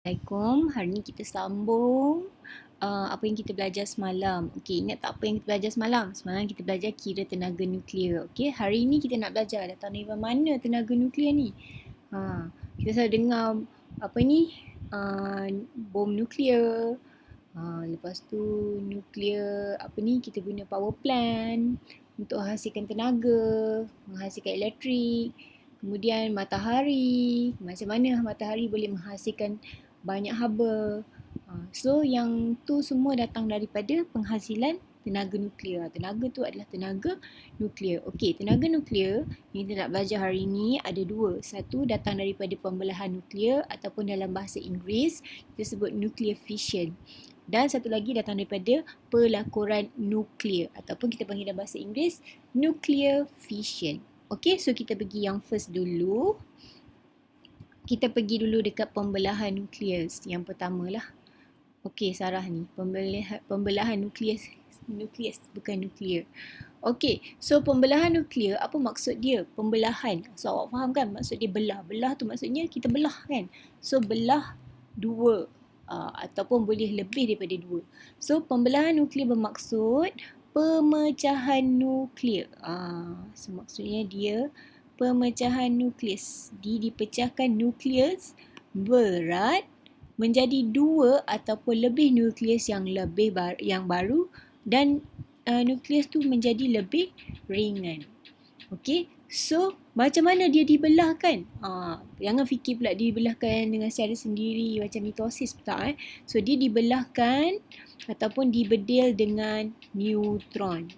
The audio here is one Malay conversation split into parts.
Assalamualaikum. Hari ni kita sambung apa yang kita belajar semalam. Okey, ingat tak apa yang kita belajar semalam? Semalam kita belajar kira tenaga nuklear. Okey, hari ni kita nak belajar datang dari mana tenaga nuklear ni. Kita selalu dengar apa ni? Bom nuklear. Lepas tu nuklear apa ni? Kita guna power plant untuk hasilkan tenaga, menghasilkan elektrik. Kemudian matahari, macam mana matahari boleh menghasilkan banyak haba. So yang tu semua datang daripada penghasilan tenaga nuklear. Tenaga tu adalah tenaga nuklear. Okey, tenaga nuklear yang kita nak belajar hari ni ada dua. Satu datang daripada pembelahan nuklear ataupun dalam bahasa Inggeris kita sebut nuclear fission. Dan satu lagi datang daripada pelakuran nuklear ataupun kita panggil dalam bahasa Inggeris nuclear fission. Okay, so kita pergi yang first dulu. Kita pergi dulu dekat pembelahan nukleus. Yang pertama lah. Okay, Sarah ni. Pembelahan nukleus bukan nuklear. Okay, so pembelahan nuklear, apa maksud dia? Pembelahan. So, awak faham kan? Maksud dia belah. Belah tu maksudnya kita belah kan? So, belah dua. Ataupun boleh lebih daripada dua. So, pembelahan nuklear bermaksud pemecahan nuklear. So maksudnya dia pemecahan nukleus. Dipecahkan nukleus berat menjadi dua ataupun lebih nukleus yang baru dan nukleus tu menjadi lebih ringan. Okey. So, macam mana dia dibelahkan? Jangan fikir pula dibelahkan dengan secara sendiri macam mitosis tak. So, dia dibelahkan ataupun dibedil dengan neutron.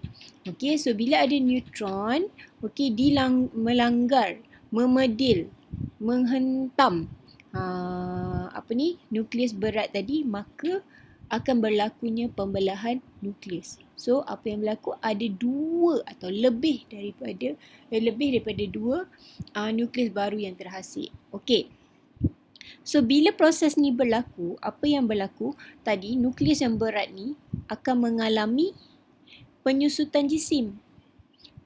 Okey, so bila ada neutron, okey, melanggar, memedil, menghentam nukleus berat tadi, maka akan berlakunya pembelahan nukleus. So, apa yang berlaku? Ada dua atau lebih daripada dua nukleus baru yang terhasil. Okey. So, bila proses ni berlaku, apa yang berlaku? Tadi, nukleus yang berat ni akan mengalami penyusutan jisim.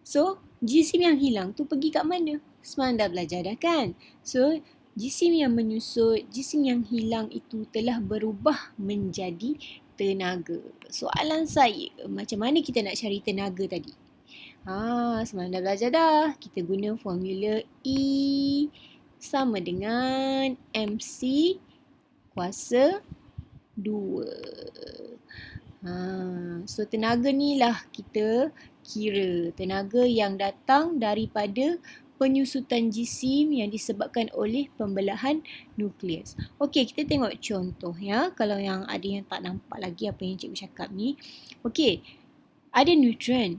So, jisim yang hilang tu pergi kat mana? Semalam dah belajar dah kan? So, jisim yang menyusut, jisim yang hilang itu telah berubah menjadi tenaga. Soalan saya, macam mana kita nak cari tenaga tadi? Semalam dah belajar dah. Kita guna formula E sama dengan MC kuasa 2. So tenaga ni lah kita kira. Tenaga yang datang daripada penyusutan jisim yang disebabkan oleh pembelahan nukleus. Okey, kita tengok contoh ya. Kalau yang ada yang tak nampak lagi apa yang cikgu cakap ni. Okey, ada neutron.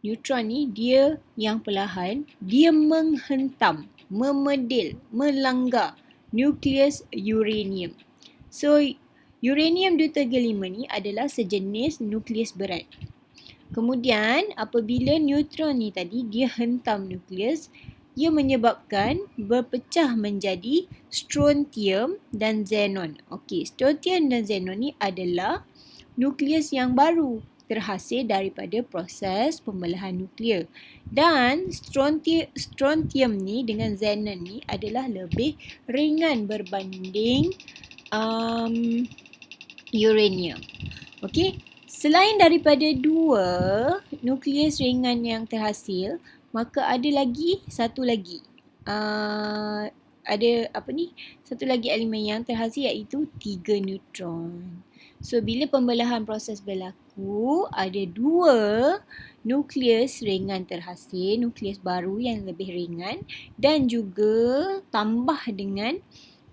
Neutron ni dia yang perlahan, dia menghentam, memedil, melanggar nukleus uranium. So, uranium-235 ni adalah sejenis nukleus berat. Kemudian, apabila neutron ni tadi dia hentam nukleus, ia menyebabkan berpecah menjadi strontium dan xenon. Okey, strontium dan xenon ni adalah nukleus yang baru terhasil daripada proses pembelahan nuklear. Dan strontium ni dengan xenon ni adalah lebih ringan berbanding uranium. Okey. Selain daripada dua nukleus ringan yang terhasil, maka ada lagi satu lagi. Satu lagi elemen yang terhasil iaitu 3 neutron. So bila pembelahan proses berlaku, ada dua nukleus ringan terhasil, nukleus baru yang lebih ringan dan juga tambah dengan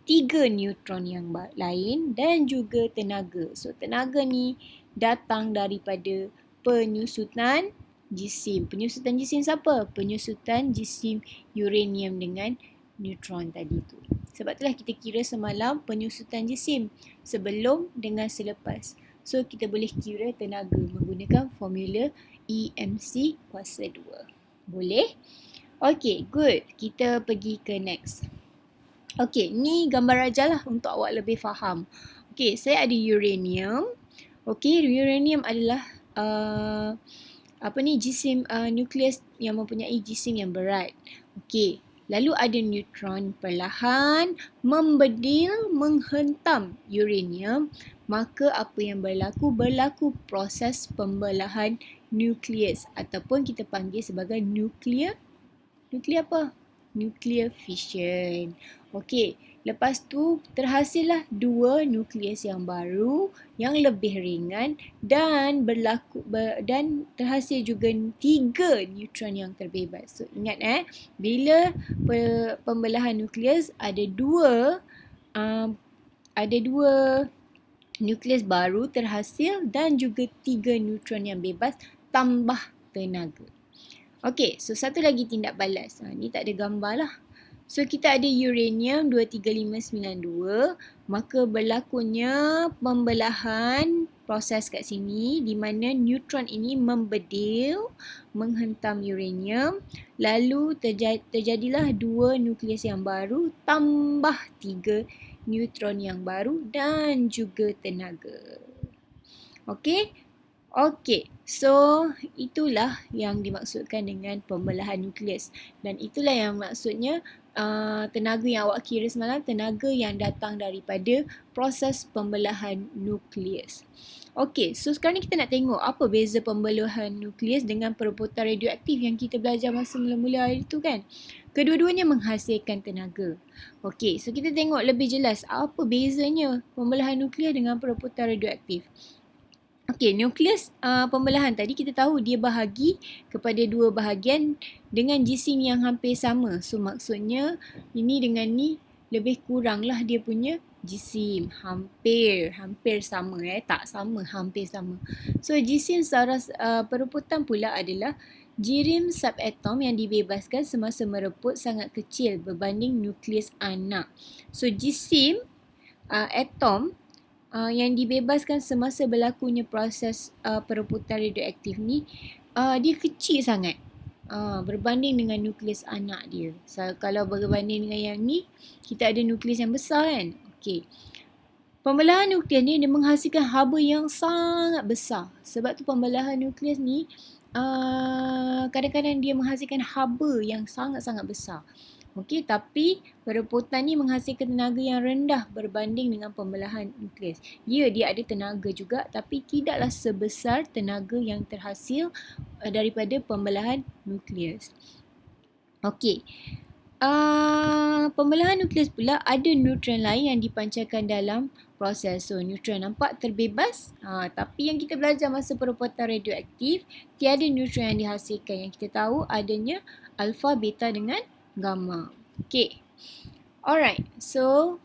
3 neutron yang lain dan juga tenaga. So tenaga ni datang daripada penyusutan jisim. Penyusutan jisim siapa? Penyusutan jisim uranium dengan neutron tadi tu. Sebab itulah kita kira semalam penyusutan jisim sebelum dengan selepas. So kita boleh kira tenaga menggunakan formula EMC kuasa 2. Boleh? Okay, good. Kita pergi ke next. Okay, ni gambar raja lah untuk awak lebih faham. Okay, saya ada uranium. Okey, uranium adalah jisim nukleus yang mempunyai jisim yang berat. Okey, Lalu ada neutron perlahan membedil menghentam uranium. Maka apa yang berlaku? Berlaku proses pembelahan nukleus ataupun kita panggil sebagai nuclear apa? Nuclear fission. Okey, lepas tu terhasillah dua nukleus yang baru yang lebih ringan dan dan terhasil juga tiga neutron yang terbebas. So ingat bila pembelahan nukleus ada dua nukleus baru terhasil dan juga tiga neutron yang bebas tambah tenaga. Okey, so satu lagi tindak balas. Ni tak ada gambar lah. So kita ada uranium 23592, maka berlakunya pembelahan proses kat sini di mana neutron ini membedil menghentam uranium, lalu terjadilah dua nukleus yang baru tambah tiga neutron yang baru dan juga tenaga. Okey. Okey, so itulah yang dimaksudkan dengan pembelahan nukleus dan itulah yang maksudnya tenaga yang awak kira semalam, tenaga yang datang daripada proses pembelahan nukleus. Okey, so sekarang ni kita nak tengok apa beza pembelahan nukleus dengan perebutan radioaktif yang kita belajar masa mula-mula hari tu kan. Kedua-duanya menghasilkan tenaga. Okey, so kita tengok lebih jelas apa bezanya pembelahan nukleus dengan perebutan radioaktif. Okey, nukleus pembelahan tadi kita tahu dia bahagi kepada dua bahagian dengan jisim yang hampir sama. So maksudnya ini dengan ni lebih kuranglah dia punya jisim. Hampir sama tak sama, hampir sama. So jisim secara perebutan pula adalah jirim subatom yang dibebaskan semasa mereput sangat kecil berbanding nukleus anak. So jisim atom yang dibebaskan semasa berlakunya proses perebutan radioaktif ni dia kecil sangat berbanding dengan nukleus anak dia. So, kalau berbanding dengan yang ni, kita ada nukleus yang besar kan. Okey. Pembelahan nukleus ni dia menghasilkan haba yang sangat besar. Sebab tu pembelahan nukleus ni kadang-kadang dia menghasilkan haba yang sangat-sangat besar. Okey, tapi perebutan ni menghasilkan tenaga yang rendah berbanding dengan pembelahan nukleus. Ya, dia ada tenaga juga tapi tidaklah sebesar tenaga yang terhasil daripada pembelahan nukleus. Okey. Pembelahan nukleus pula ada neutron lain yang dipancarkan dalam proses. So, neutron nampak terbebas. Tapi yang kita belajar masa perebutan radioaktif, tiada neutron yang dihasilkan. Yang kita tahu adanya alpha, beta dengan gamma. Okay. Alright. So,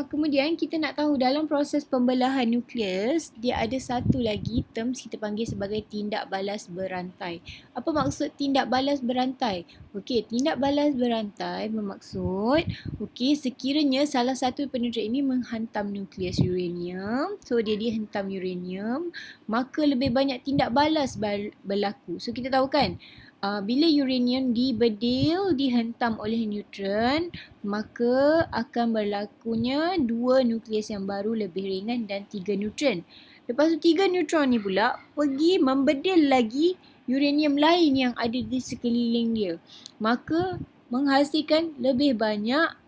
kemudian kita nak tahu dalam proses pembelahan nukleus, dia ada satu lagi terms kita panggil sebagai tindak balas berantai. Apa maksud tindak balas berantai? Okey, tindak balas berantai bermaksud, sekiranya salah satu peneutron ini menghantam nukleus uranium, so dia hentam uranium, maka lebih banyak tindak balas berlaku. So kita tahu kan, bila uranium dibedil, dihentam oleh neutron, maka akan berlakunya dua nukleus yang baru lebih ringan dan tiga neutron. Lepas tu tiga neutron ni pula pergi membedil lagi uranium lain yang ada di sekeliling dia. Maka menghasilkan lebih banyak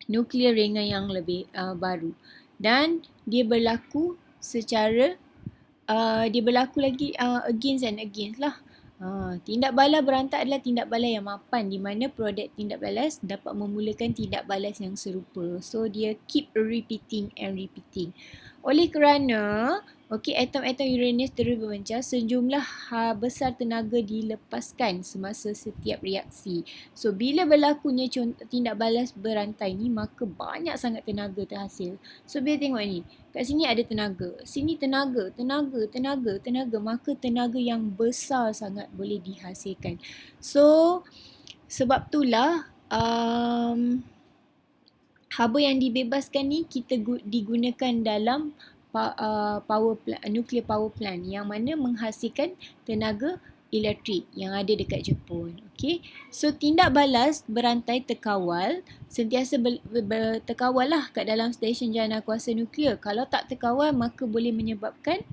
nukleus ringan yang lebih baru. Dan dia berlaku secara, dia berlaku lagi against and against lah. Tindak balas berantai adalah tindak balas yang mapan di mana produk tindak balas dapat memulakan tindak balas yang serupa. So dia keep repeating and repeating. Oleh kerana atom-atom uranium terus berpecah, sejumlah besar tenaga dilepaskan semasa setiap reaksi. So bila berlakunya tindak balas berantai ni, maka banyak sangat tenaga terhasil. So bila tengok ni, kat sini ada tenaga, sini tenaga, maka tenaga yang besar sangat boleh dihasilkan. So sebab itulah haba yang dibebaskan ni kita digunakan dalam nuclear power plant yang mana menghasilkan tenaga elektrik yang ada dekat Jepun. Okay. So tindak balas berantai terkawal sentiasa terkawal lah kat dalam stesen janakuasa nuklear. Kalau tak terkawal maka boleh menyebabkan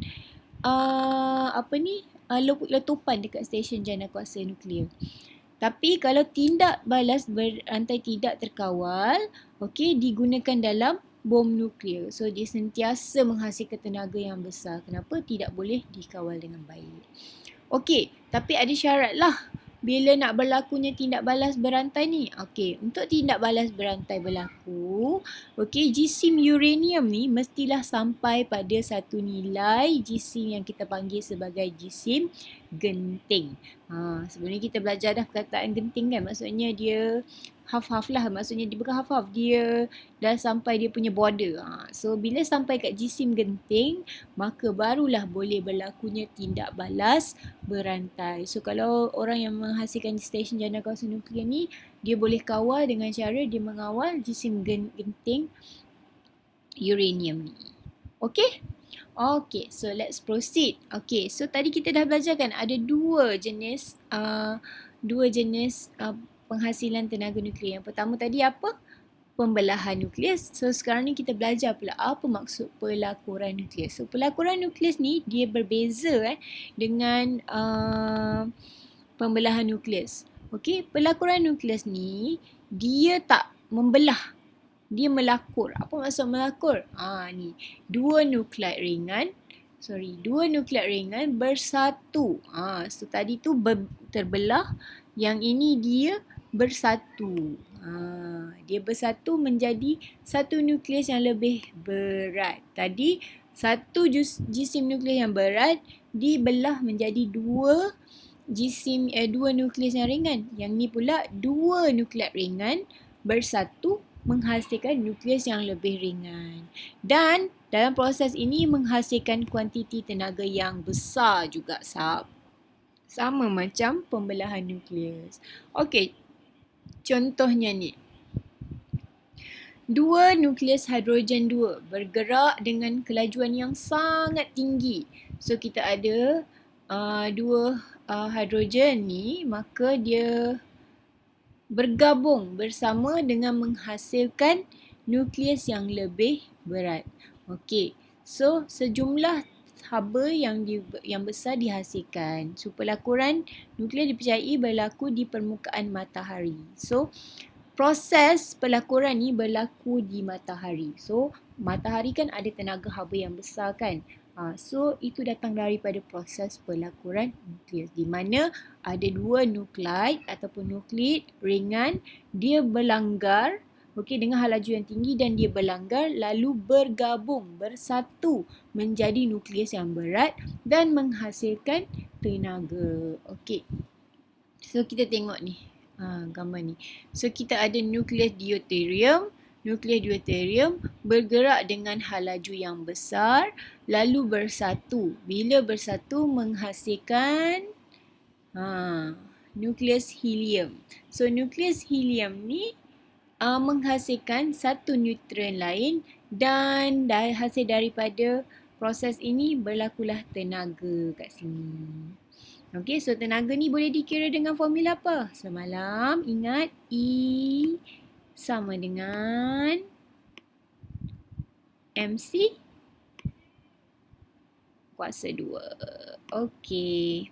letupan dekat stesen janakuasa nuklear. Tapi kalau tindak balas berantai tidak terkawal, okey, digunakan dalam bom nuklear. So dia sentiasa menghasilkan tenaga yang besar. Kenapa? Tidak boleh dikawal dengan baik. Okey, tapi ada syarat lah bila nak berlakunya tindak balas berantai ni. Okey, untuk tindak balas berantai berlaku, okey, jisim uranium ni mestilah sampai pada satu nilai jisim yang kita panggil sebagai jisim genting. Sebelum ni kita belajar dah perkataan genting kan, maksudnya dia half-half lah, maksudnya dia bukan half-half, dia dah sampai dia punya border. So bila sampai kat jisim genting, maka barulah boleh berlakunya tindak balas berantai. So kalau orang yang menghasilkan stesen janda kawasan nuklear ni, dia boleh kawal dengan cara dia mengawal jisim genting uranium ni. Okay? Okay, so let's proceed. Okay, so tadi kita dah belajar kan ada dua jenis penghasilan tenaga nuklear. Yang pertama tadi apa? Pembelahan nukleus. So sekarang ni kita belajar pula apa maksud pelakuran nukleus. So pelakuran nukleus ni dia berbeza dengan pembelahan nukleus. Okey, pelakuran nukleus ni dia tak membelah. Dia melakur. Apa maksud melakur? Ni dua nukleid ringan bersatu. So tadi tu terbelah, yang ini dia bersatu. Dia bersatu menjadi satu nukleus yang lebih berat. Tadi satu jisim nukleus yang berat dibelah menjadi dua nukleus yang ringan. Yang ni pula dua nukleid ringan bersatu menghasilkan nukleus yang lebih ringan. Dan dalam proses ini menghasilkan kuantiti tenaga yang besar juga, sama macam pembelahan nukleus. Okey, contohnya ni. Dua nukleus hidrogen 2 bergerak dengan kelajuan yang sangat tinggi. So kita ada dua hidrogen ni, maka dia bergabung bersama dengan menghasilkan nukleus yang lebih berat. Okey, so sejumlah haba yang besar dihasilkan. So pelakuran nuklear dipercayai berlaku di permukaan matahari. So proses pelakuran ni berlaku di matahari. So matahari kan ada tenaga haba yang besar kan. So itu datang daripada proses pelakuran nukleus, di mana ada dua nukleid ataupun nukleid ringan, dia berlanggar dengan laju yang tinggi dan dia berlanggar lalu bergabung bersatu menjadi nukleus yang berat dan menghasilkan tenaga. So kita tengok ni gambar ni. So kita ada nukleus deuterium. Nukleus deuterium bergerak dengan laju yang besar lalu bersatu. Bila bersatu menghasilkan nukleus helium. So nukleus helium ni menghasilkan satu neutron lain dan hasil daripada proses ini berlakulah tenaga kat sini. Okey, so tenaga ni boleh dikira dengan formula apa? Semalam ingat E sama dengan MC kuasa 2. Okey,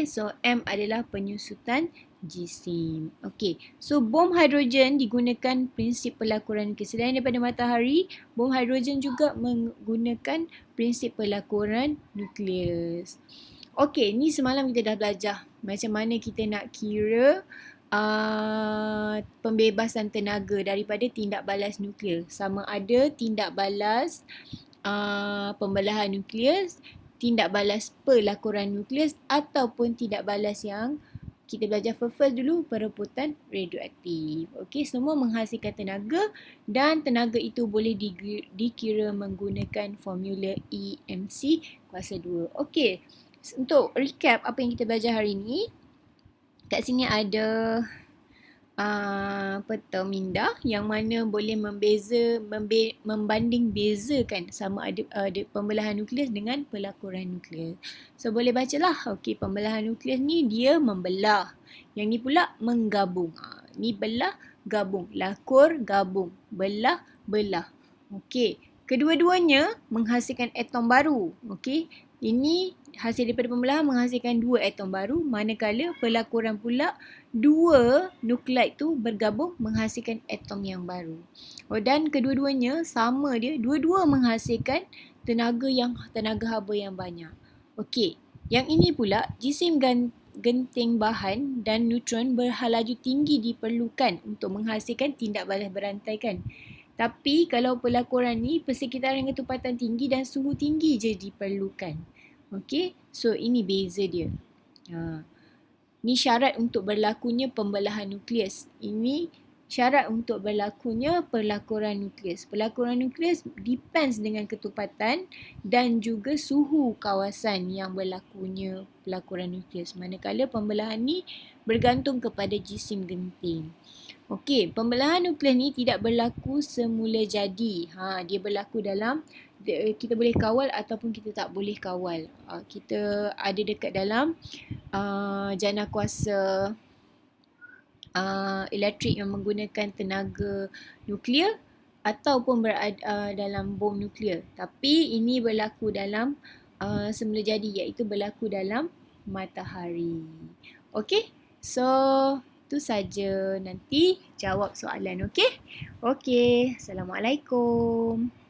so M adalah penyusutan jisim. Okey, so bom hidrogen digunakan prinsip pelakuran nukleus. Selain daripada matahari, bom hidrogen juga menggunakan prinsip pelakuran nukleus. Okey, ni semalam kita dah belajar macam mana kita nak kira pembebasan tenaga daripada tindak balas nuklear. Sama ada tindak balas pembelahan nukleus, tindak balas pelakuran nukleus ataupun tindak balas yang kita belajar first dulu, perebutan radioaktif. Okey, semua menghasilkan tenaga dan tenaga itu boleh dikira menggunakan formula EMC kuasa 2. Okey, untuk recap apa yang kita belajar hari ini, kat sini ada peta minda yang mana boleh membanding bezakan sama ada pembelahan nukleus dengan pelakuran nukleus. So boleh bacalah. Okey, pembelahan nukleus ni dia membelah. Yang ni pula menggabung. Ni belah, gabung. Lakur, gabung. Belah, belah. Okey, kedua-duanya menghasilkan atom baru. Okey, ini hasil daripada pembelahan menghasilkan 2 atom baru, manakala pelakuran pula 2 nukleid tu bergabung menghasilkan atom yang baru. Dan kedua-duanya sama dia, dua-dua menghasilkan tenaga haba yang banyak. Okey, yang ini pula jisim genting bahan dan neutron berhalaju tinggi diperlukan untuk menghasilkan tindak balas berantai kan. Tapi kalau pelakuran ni persekitaran ketepatan tinggi dan suhu tinggi je diperlukan. Okey, so ini beza dia. Ni syarat untuk berlakunya pembelahan nukleus. Ini syarat untuk berlakunya pelakuran nukleus. Pelakuran nukleus depends dengan ketepatan dan juga suhu kawasan yang berlakunya pelakuran nukleus. Manakala pembelahan ni bergantung kepada jisim genting. Okey, pembelahan nukleus ni tidak berlaku semula jadi. Dia berlaku dalam, kita boleh kawal ataupun kita tak boleh kawal. Kita ada dekat dalam jana kuasa elektrik yang menggunakan tenaga nuklear ataupun berada dalam bom nuklear. Tapi ini berlaku dalam semula jadi, iaitu berlaku dalam matahari. Okey, so itu saja. Nanti jawab soalan, okey? Okey, Assalamualaikum.